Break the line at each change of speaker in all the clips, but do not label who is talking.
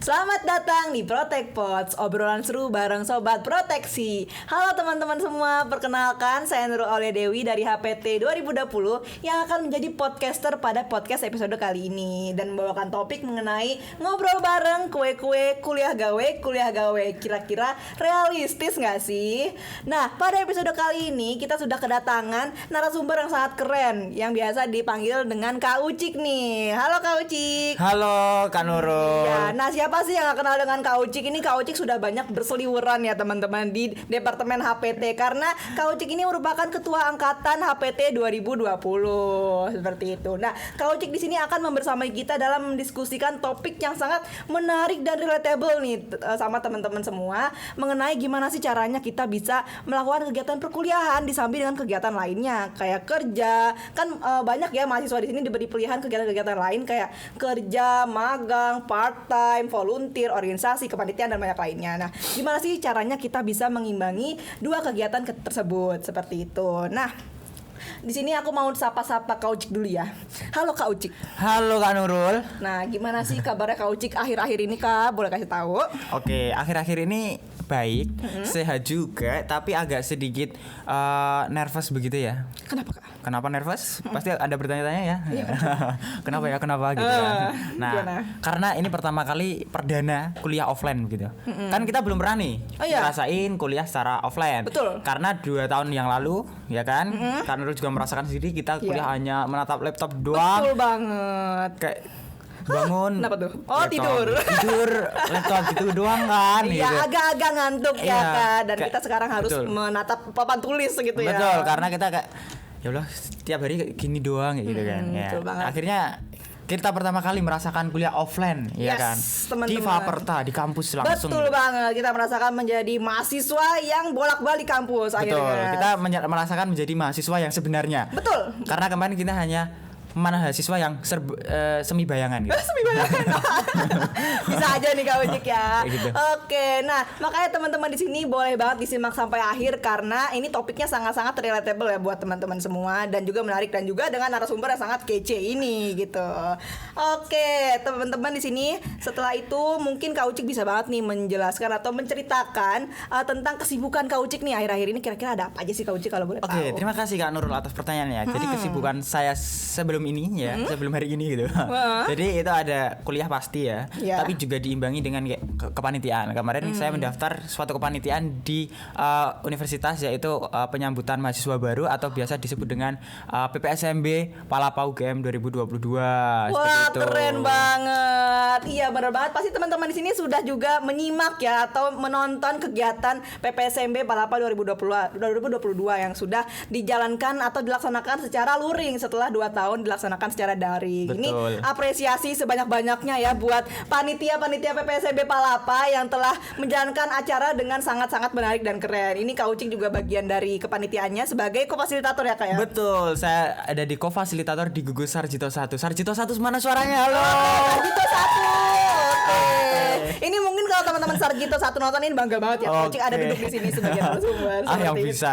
Selamat datang di Protect Pods, obrolan seru bareng Sobat Proteksi. Halo teman-teman semua, perkenalkan saya Nurul Aulia Dewi dari HPT 2020 yang akan menjadi podcaster pada podcast episode kali ini dan membawakan topik mengenai ngobrol bareng kue-kue kuliah gawe. Kira-kira realistis nggak sih? Nah, pada episode kali ini kita sudah kedatangan narasumber yang sangat keren yang biasa dipanggil dengan Kak Ucik nih. Halo Kak Ucik.
Halo Kak Nurul.
Ya, nah siapa sih yang gak kenal dengan Kak Ucik ini? Kak Ucik sudah banyak berseliweran ya teman-teman di Departemen HPT karena Kak Ucik ini merupakan ketua angkatan HPT 2020 seperti itu. Nah, Kak Ucik di sini akan membersamai kita dalam mendiskusikan topik yang sangat menarik dan relatable nih sama teman-teman semua mengenai gimana sih caranya kita bisa melakukan kegiatan perkuliahan di samping dengan kegiatan lainnya kayak kerja. Kan banyak ya mahasiswa di sini diberi pilihan kegiatan-kegiatan lain kayak kerja, magang, part-time, volunteer, organisasi, kepanitiaan dan banyak lainnya. Nah, gimana sih caranya kita bisa mengimbangi dua kegiatan tersebut seperti itu. Nah, di sini aku mau sapa-sapa Kak Ucik dulu ya. Halo Kak Ucik.
Halo Kak Nurul.
Nah, gimana sih kabarnya Kak Ucik akhir-akhir ini Kak? Boleh kasih tahu?
Oke, akhir-akhir ini baik, sehat juga, tapi agak sedikit nervous begitu ya.
Kenapa Kak?
Kenapa nervous? Pasti ada bertanya-tanya ya. Kenapa gitu ya. Nah,
gimana?
karena ini pertama kali perdana kuliah offline gitu. Kan kita belum pernah nih ngerasain kuliah secara offline.
Betul.
Karena 2 tahun yang lalu, ya kan? Karena juga merasakan sendiri kita kuliah hanya menatap laptop doang.
Betul banget.
Kayak bangun.
Kenapa tuh? Oh,
laptop,
tidur
laptop gitu doang kan.
Iya,
gitu.
agak-agak ngantuk ya
Iya,
Kak. Dan
kayak-
kita sekarang harus
betul.
menatap papan tulis gitu ya.
Betul, karena kita kayak ya Allah tiap hari kayak gini doang kayak gitu kan. Ya.
betul banget.
Akhirnya kita pertama kali merasakan kuliah offline, ya
Yes,
kan?
teman-teman.
Di Faperta, di kampus langsung.
Betul banget, kita merasakan menjadi mahasiswa yang bolak-balik kampus
Betul,
akhirnya.
kita merasakan menjadi mahasiswa yang sebenarnya.
Betul.
Karena kemarin kita hanya mahasiswa yang semi bayangan gitu.
Semi bayangan. Bisa aja nih Kak Ucik ya.
Kayak gitu.
Oke, nah makanya teman-teman di sini boleh banget disimak sampai akhir karena ini topiknya sangat-sangat relatable ya buat teman-teman semua dan juga menarik dan juga dengan narasumber yang sangat kece ini gitu. Oke, teman-teman di sini setelah itu mungkin Kak Ucik bisa banget nih menjelaskan atau menceritakan tentang kesibukan Kak Ucik nih akhir-akhir ini kira-kira ada apa aja sih Kak Ucik kalau boleh tahu.
Oke, terima kasih Kak Nurul atas pertanyaannya. Jadi kesibukan saya sebelum ini ya, sebelum hari ini gitu. Jadi itu ada kuliah pasti ya,
Ya.
tapi juga diimbangi dengan kayak kepanitiaan. Kemarin saya mendaftar suatu kepanitiaan di universitas yaitu penyambutan mahasiswa baru atau biasa disebut dengan PPSMB Palapa UGM 2022.
Wah,
Seperti itu.
keren banget. Iya, benar banget. Pasti teman-teman di sini sudah juga menyimak ya atau menonton kegiatan PPSMB Palapa 2022 yang sudah dijalankan atau dilaksanakan secara luring setelah 2 tahun dilaksanakan secara daring.
Betul.
Ini apresiasi sebanyak-banyaknya ya buat panitia-panitia PPSMB Palapa yang telah menjalankan acara dengan sangat-sangat menarik dan keren. Ini Kak Ucik juga bagian dari kepanitiaannya sebagai kofasilitator ya Kak ya?
Betul, saya ada di kofasilitator di gugus Sarjito 1. Sarjito 1 mana suaranya? Halo.
Sarjito 1. Oke. Ini mungkin kalau teman-teman Sarjito 1 nonton ini bangga banget ya. Kak Ucik ada duduk di sini sebagai narasumber.
Yang
seperti itu.
bisa.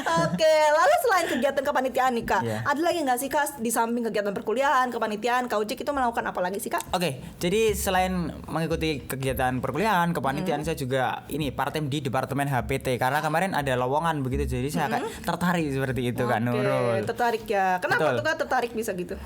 Oke, lalu selain kegiatan kepanitiaan nih Kak,
Iya.
ada lagi nggak sih Kak di samping kegiatan perkuliahan, kepanitiaan, Kak Ucik itu melakukan apa lagi sih Kak?
Oke, jadi selain mengikuti kegiatan perkuliahan, kepanitiaan saya juga ini part-time di Departemen HPT karena kemarin ada lowongan begitu, jadi saya agak tertarik seperti itu Kak Nurul.
Tertarik ya. Kenapa
Betul.
tuh Kak tertarik bisa gitu?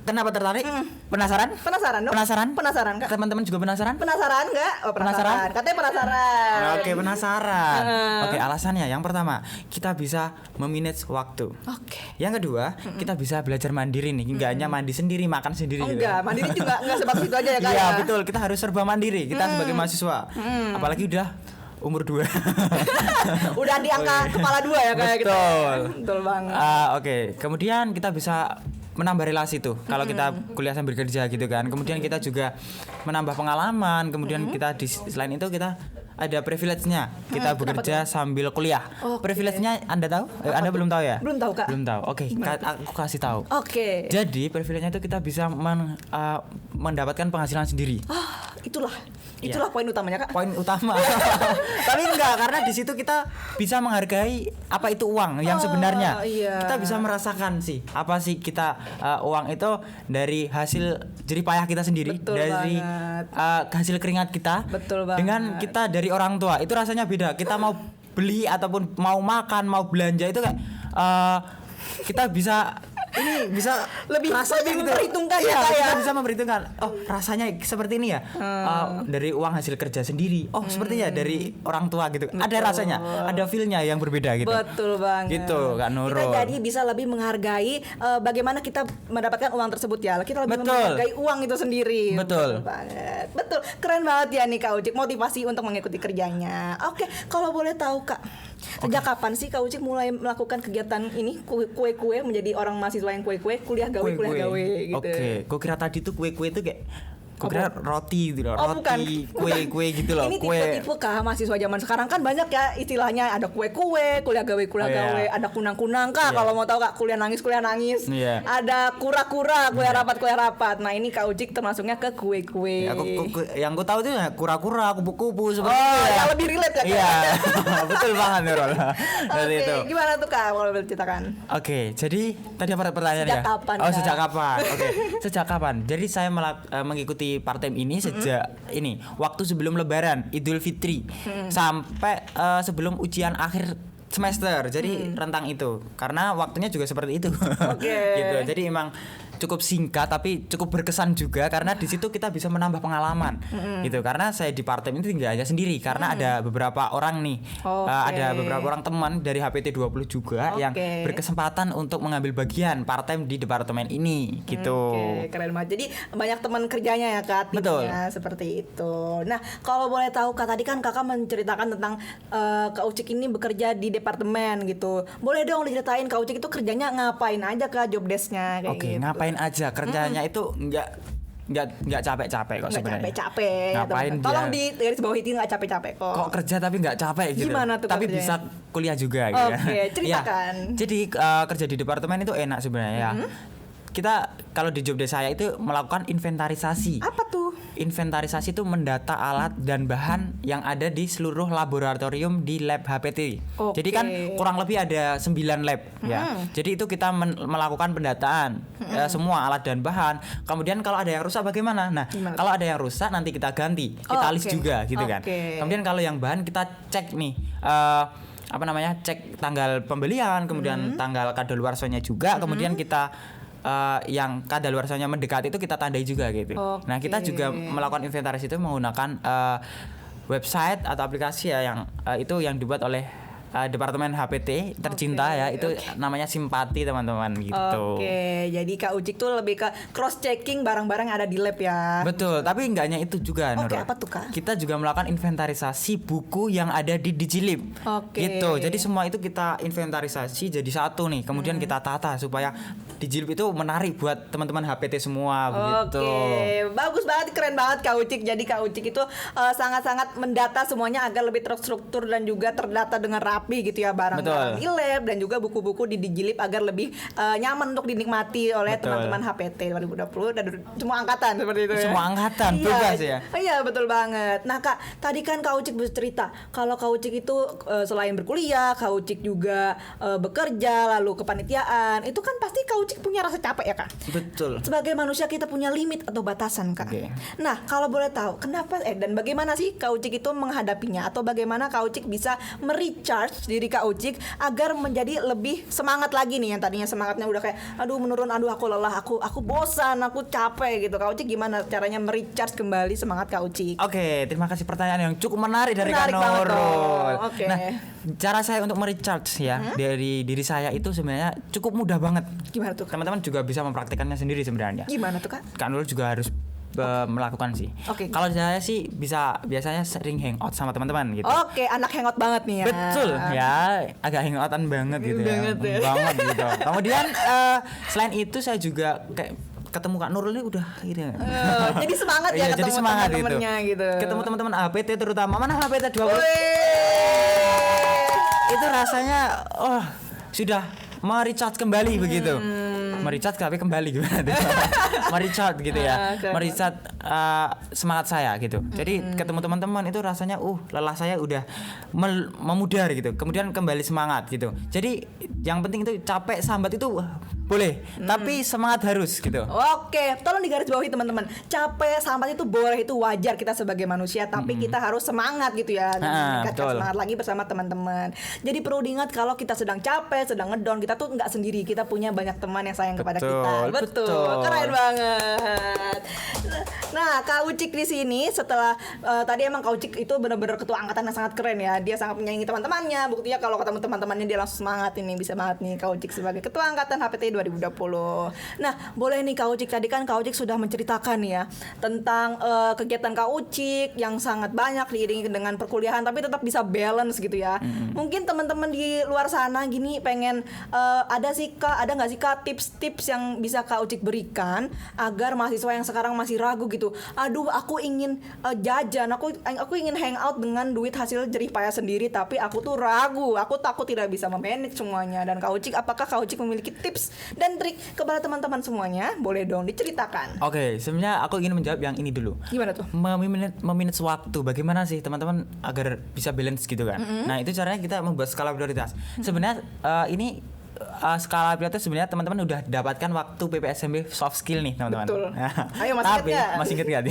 Kenapa tertarik? Penasaran?
Penasaran dong?
Penasaran?
Penasaran Kak?
Teman-teman juga penasaran?
Penasaran nggak? Oh penasaran. Katanya penasaran.
Oke, penasaran. Oke, alasannya yang pertama, kita bisa memanage waktu.
Oke.
Yang kedua, kita bisa belajar mandiri nih, nggak hanya mandi sendiri, makan sendiri
Oh,
gitu.
enggak, mandiri juga enggak sebatas itu aja ya Kak.
Iya,
ya?
betul. Kita harus serba mandiri. Kita sebagai mahasiswa. Apalagi udah umur 2.
Udah di angka kepala 2 ya kayak gitu.
Betul.
Betul banget.
Oke, kemudian kita bisa menambah relasi tuh kalau kita kuliah sambil kerja gitu kan. Kemudian kita juga menambah pengalaman. Kemudian kita selain itu kita ada privilege-nya. Kita bekerja sambil kuliah.
Oke.
Privilege-nya Anda tahu? Anda belum tahu ya?
Belum tahu Kak.
Belum tahu. Oke, aku kasih tahu.
Oke.
Jadi privilege-nya itu kita bisa mendapatkan penghasilan sendiri.
Itulah. Itulah poin utamanya, Kak.
Poin utama. Tapi enggak, karena di situ kita bisa menghargai apa itu uang yang sebenarnya.
Iya.
Kita bisa merasakan sih apa sih kita uang itu dari hasil jerih payah kita sendiri,
Betul
dari
banget.
hasil keringat kita.
Betul banget.
Dengan kita dari orang tua itu rasanya beda. Kita mau beli ataupun mau makan, mau belanja itu kayak kita bisa
Lebih
rasanya gitu.
memperhitungkan
Iya,
ya, Kak, ya.
kita bisa memperhitungkan. Oh, rasanya seperti ini ya. Dari uang hasil kerja sendiri. Oh, sepertinya dari orang tua gitu. Ada rasanya, ada feel-nya yang berbeda gitu.
Betul banget.
Gitu, Kak Nurul.
Kita jadi bisa lebih menghargai bagaimana kita mendapatkan uang tersebut ya. Kita lebih
Betul.
menghargai uang itu sendiri.
Betul.
Banget. Betul. Keren banget ya nih Kak Ucik, motivasi untuk mengikuti kerjanya. Oke, kalau boleh tahu Kak, sejak kapan sih Kak Ucik mulai melakukan kegiatan ini kue-kue menjadi orang mahasiswa yang kue-kue, kuliah gawe gitu.
Oke, gua kira tadi tuh kue-kue itu kayak gua kira roti gitu loh,
bukan.
roti, kue-kue gitu loh,
Ini
kue.
tipe-tipe Kak mahasiswa zaman sekarang kan banyak ya istilahnya, ada kue-kue, kuliah gawe,
iya.
ada kunang-kunang Kak,
Iya.
kalau mau tahu Kak, kuliah nangis.
Iya.
Ada kura-kura, kuliah rapat. Nah, ini Kak Ucik termasuknya ke kue-kue.
Ya, yang gua tahu tuh ya kura-kura, kupu-kupu seperti itu ya.
yang lebih relate ya Kak?
Iya, betul banget Nurul. Dari
Oke,
itu.
gimana tuh Kak kalau boleh ceritakan?
Oke, jadi tadi apa pertanyaannya?
Sejak kapan,
Oh,
Kak?
sejak kapan? Oke, sejak kapan? Jadi saya mengikuti part-time ini sejak ini waktu sebelum Lebaran, Idul Fitri, sampai sebelum ujian akhir semester. Jadi rentang itu, karena waktunya juga seperti itu.
Oke.
Gitu. Jadi emang cukup singkat tapi cukup berkesan juga karena di situ kita bisa menambah pengalaman gitu, karena saya di part-time itu tinggal hanya sendiri karena ada beberapa orang nih.
Oke.
Ada beberapa orang teman dari HPT 20 juga yang
Oke.
berkesempatan untuk mengambil bagian part-time di departemen ini gitu.
Oke, keren banget. Jadi banyak teman kerjanya ya Kak,
Betul.
timnya seperti itu. Nah, kalau boleh tahu Kak, tadi kan Kakak menceritakan tentang Kak Ucik ini bekerja di departemen gitu. Boleh dong diceritain Kak Ucik itu kerjanya ngapain aja Kak, job desk-nya kayak
Oke,
gitu.
ngapain aja kerjanya itu nggak capek-capek kok
Nggak
sebenarnya.
capek-capek.
Ngapain
teman-teman. Tolong
dia?
di garis bawah itu nggak capek-capek kok.
Kok kerja tapi nggak capek gitu.
Gimana tuh
tapi
kerjanya?
bisa kuliah juga gitu.
Oke,
Ya.
ceritakan.
Ya, jadi kerja di departemen itu enak sebenarnya ya. Kita kalau di job desk saya itu melakukan inventarisasi.
Apa tuh?
Inventarisasi itu mendata alat dan bahan yang ada di seluruh laboratorium di lab HPT.
Oke.
Jadi kan kurang lebih ada 9 lab ya. Jadi itu kita melakukan pendataan semua alat dan bahan. Kemudian kalau ada yang rusak bagaimana? Nah,
Gimana?
kalau ada yang rusak nanti kita ganti, kita
Oh,
list
oke.
juga gitu kan.
Oke.
Kemudian kalau yang bahan kita cek nih apa namanya? Cek tanggal pembelian, kemudian tanggal kadaluarsanya juga, kemudian kita yang kadaluarsanya mendekat itu kita tandai juga gitu.
Oke.
Nah, kita juga melakukan inventaris itu menggunakan website atau aplikasi ya yang itu yang dibuat oleh Departemen HPT tercinta
Oke,
ya, itu
oke.
namanya Simpati teman-teman gitu.
Oke, jadi Kak Ucik tuh lebih ke cross checking barang-barang yang ada di lab ya.
Betul, tapi enggak hanya itu juga,
Oke,
Nurul.
apa tuh, Kak?
Kita juga melakukan inventarisasi buku yang ada di Digilib.
Oke.
Gitu. Jadi semua itu kita inventarisasi jadi satu nih. Kemudian kita tata supaya Digilib itu menarik buat teman-teman HPT semua begitu.
Oke, bagus banget, keren banget Kak Ucik. Jadi Kak Ucik itu sangat-sangat mendata semuanya agar lebih terstruktur dan juga terdata dengan rapi gitu ya, barang-barang
Betul.
di lab dan juga buku-buku di Digilib agar lebih nyaman untuk dinikmati oleh
Betul.
teman-teman HPT 2020 dan semua angkatan seperti itu ya.
Semua angkatan,
Iya,
bebas ya.
Iya, betul banget. Nah Kak, tadi kan Kak Ucik bercerita kalau Kak Ucik itu selain berkuliah, Kak Ucik juga bekerja lalu kepanitiaan. Itu kan pasti Kak Ucik punya rasa capek ya Kak.
Betul.
Sebagai manusia kita punya limit atau batasan Kak.
Oke.
Nah kalau boleh tahu kenapa dan bagaimana sih Kak Ucik itu menghadapinya, atau bagaimana Kak Ucik bisa merecharge diri Kak Ucik agar menjadi lebih semangat lagi nih, yang tadinya semangatnya udah kayak aduh menurun, aduh aku lelah, aku bosan, aku capek gitu. Kak Ucik gimana caranya merecharge kembali semangat Kak Ucik?
Oke, terima kasih pertanyaan yang cukup menarik dari
Menarik
Kak
banget
Nurul.
dong. Oke.
Nah, cara saya untuk merecharge ya dari diri saya itu sebenarnya cukup mudah banget.
Gimana tuh Kak?
Teman-teman juga bisa mempraktikannya sendiri sebenarnya.
Gimana tuh Kak?
Kak Nurul juga harus melakukan sih.
Oke.
Kalau saya sih biasanya sering hangout sama teman-teman gitu.
Oke, anak hangout banget nih ya.
Betul ya, agak hangoutan banget gitu
Banget ya.
Banget gitu. Kemudian selain itu saya juga kayak ketemu Kak Nurul ini udah gitu.
Jadi semangat ya
Iya,
ketemu
jadi semangat gitu.
teman-temannya gitu.
Ketemu teman-teman HPT terutama. Mana HPT 20? Itu rasanya sudah merecharge kembali begitu. Mericat tapi kembali gimana tuh? Mericat gitu ya. Mericat semangat saya gitu. Jadi ketemu teman-teman itu rasanya lelah saya udah memudar gitu. Kemudian kembali semangat gitu. Jadi yang penting itu capek sambat itu boleh, tapi semangat harus gitu.
Oke, tolong digarisbawahi teman-teman. Capek sambat itu boleh, itu wajar kita sebagai manusia, tapi kita harus semangat gitu ya. Meningkatkan semangat lagi bersama teman-teman. Jadi perlu diingat kalau kita sedang capek, sedang ngedown, kita tuh nggak sendiri. Kita punya banyak teman yang sayang kepada kita. Betul. Keren banget. Nah, Kak Ucik di sini setelah tadi emang Kak Ucik itu benar-benar ketua angkatan yang sangat keren ya. Dia sangat menyayangi teman-temannya. Buktinya kalau ketemu teman-temannya dia langsung semangat ini, bisa banget nih Kak Ucik sebagai ketua angkatan HPT 2020. Nah, boleh nih Kak Ucik, tadi kan Kak Ucik sudah menceritakan ya tentang kegiatan Kak Ucik yang sangat banyak diiringi dengan perkuliahan tapi tetap bisa balance gitu ya. Mungkin teman-teman di luar sana gini pengen ada nggak sih Kak tips-tips yang bisa Kak Ucik berikan agar mahasiswa yang sekarang masih ragu gitu. Aduh, aku ingin jajan, aku ingin hangout dengan duit hasil jerih payah sendiri tapi aku tuh ragu, aku takut tidak bisa memanage semuanya. Dan Kak Ucik, apakah Kak Ucik memiliki tips dan trik kepada teman-teman semuanya? Boleh dong diceritakan.
Oke, sebenarnya aku ingin menjawab yang ini dulu.
Gimana tuh?
Memanage waktu. Bagaimana sih teman-teman agar bisa balance gitu kan? Nah, itu caranya kita membuat skala prioritas. Sebenarnya ini skala prioritas sebenarnya teman-teman udah dapatkan waktu PPSMB soft skill nih teman-teman.
Betul. Ayo
Tapi masih inget nggak?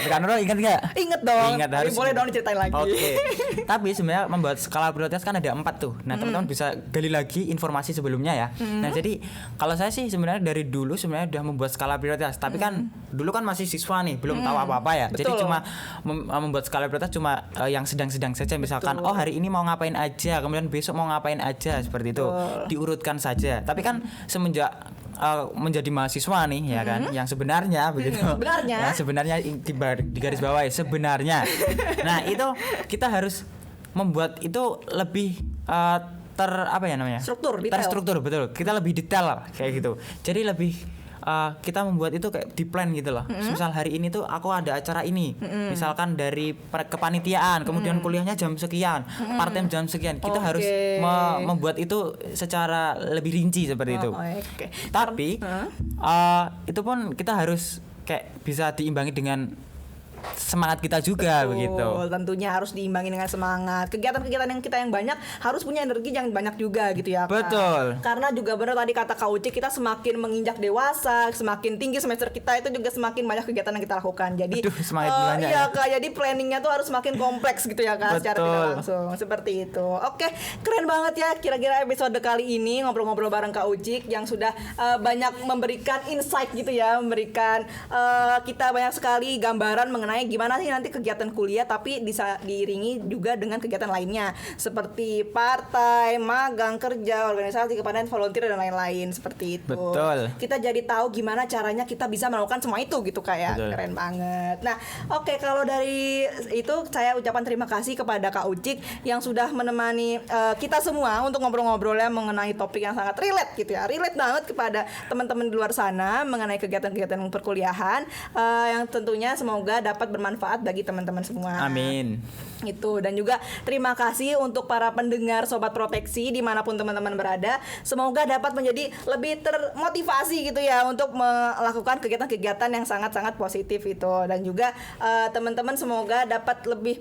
Kak Nurul inget nggak?
Inget dong.
Ingat, harus.
Boleh dong diceritain lagi.
Oke. Tapi sebenarnya membuat skala prioritas kan ada 4 tuh. Nah, teman-teman bisa gali lagi informasi sebelumnya ya. Nah, jadi kalau saya sih sebenarnya dari dulu sebenarnya udah membuat skala prioritas. Tapi kan dulu kan masih siswa nih, belum tahu apa-apa ya.
Betul.
Jadi cuma membuat skala prioritas cuma yang sedang-sedang saja. Misalkan hari ini mau ngapain aja, kemudian besok mau ngapain aja, seperti itu. Diurutkan saja. Tapi kan semenjak menjadi mahasiswa nih ya kan, yang sebenarnya begitu.
Sebenarnya.
Ya, sebenarnya di garis bawah sebenarnya. Nah, itu kita harus membuat itu lebih terstruktur, betul. Kita lebih detail lah, kayak gitu. Jadi lebih kita membuat itu kayak di plan gitu loh. Misal hari ini tuh aku ada acara ini. Misalkan dari kepanitiaan, kemudian kuliahnya jam sekian, part time jam sekian. Kita harus membuat itu secara lebih rinci seperti itu. Tapi itu pun kita harus kayak bisa diimbangi dengan semangat kita juga. Betul, begitu.
Tentunya harus diimbangi dengan semangat. Kegiatan-kegiatan yang kita yang banyak harus punya energi yang banyak juga gitu ya, Kak.
Betul.
Karena juga benar tadi kata Kak Uci, kita semakin menginjak dewasa, semakin tinggi semester kita itu juga semakin banyak kegiatan yang kita lakukan. Jadi
banyak
iya, Kak, jadi planningnya tuh harus semakin kompleks gitu ya, Kak, secara tidak langsung. Seperti itu. Oke, keren banget ya kira-kira episode kali ini ngobrol-ngobrol bareng Kak Uci yang sudah banyak memberikan insight gitu ya, memberikan kita banyak sekali gambaran mengenai gimana sih nanti kegiatan kuliah tapi bisa diiringi juga dengan kegiatan lainnya seperti part-time, magang, kerja, organisasi, kepanitiaan, volunteer dan lain-lain seperti itu.
Betul.
Kita jadi tahu gimana caranya kita bisa melakukan semua itu gitu kayak. Keren banget. Nah, oke, kalau dari itu saya ucapkan terima kasih kepada Kak Ucik yang sudah menemani kita semua untuk ngobrol-ngobrolnya mengenai topik yang sangat relate gitu ya. Relate banget kepada teman-teman di luar sana mengenai kegiatan-kegiatan perkuliahan yang tentunya semoga dapat bermanfaat bagi teman-teman semua.
Amin.
Itu, dan juga terima kasih untuk para pendengar Sobat Proteksi dimanapun teman-teman berada. Semoga dapat menjadi lebih termotivasi gitu ya untuk melakukan kegiatan-kegiatan yang sangat-sangat positif itu. Dan juga teman-teman semoga dapat lebih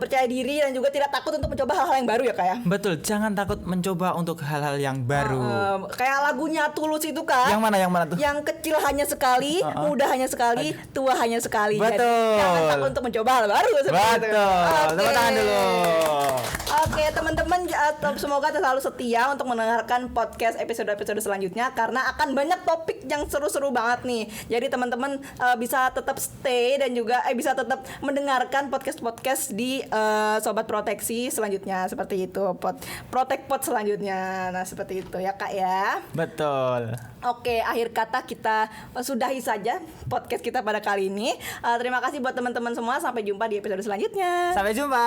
percaya diri dan juga tidak takut untuk mencoba hal-hal yang baru ya, Kak ya.
Betul, jangan takut mencoba untuk hal-hal yang baru.
Kayak lagunya Tulus itu, Kak.
Yang mana tuh?
Yang kecil hanya sekali, muda hanya sekali, tua hanya sekali.
Betul.
Jadi jangan takut untuk mencoba hal baru seperti itu.
Tepuk tangan dulu.
Oke, teman-teman, semoga selalu setia untuk mendengarkan podcast episode-episode selanjutnya karena akan banyak topik yang seru-seru banget nih. Jadi teman-teman bisa tetap stay dan juga bisa tetap mendengarkan podcast-podcast di Sobat Proteksi selanjutnya seperti itu. Protek Pod selanjutnya. Nah, seperti itu ya, Kak ya.
Betul.
Oke, akhir kata kita sudahi saja podcast kita pada kali ini. Terima kasih buat teman-teman semua. Sampai jumpa di episode selanjutnya.
Sampai jumpa.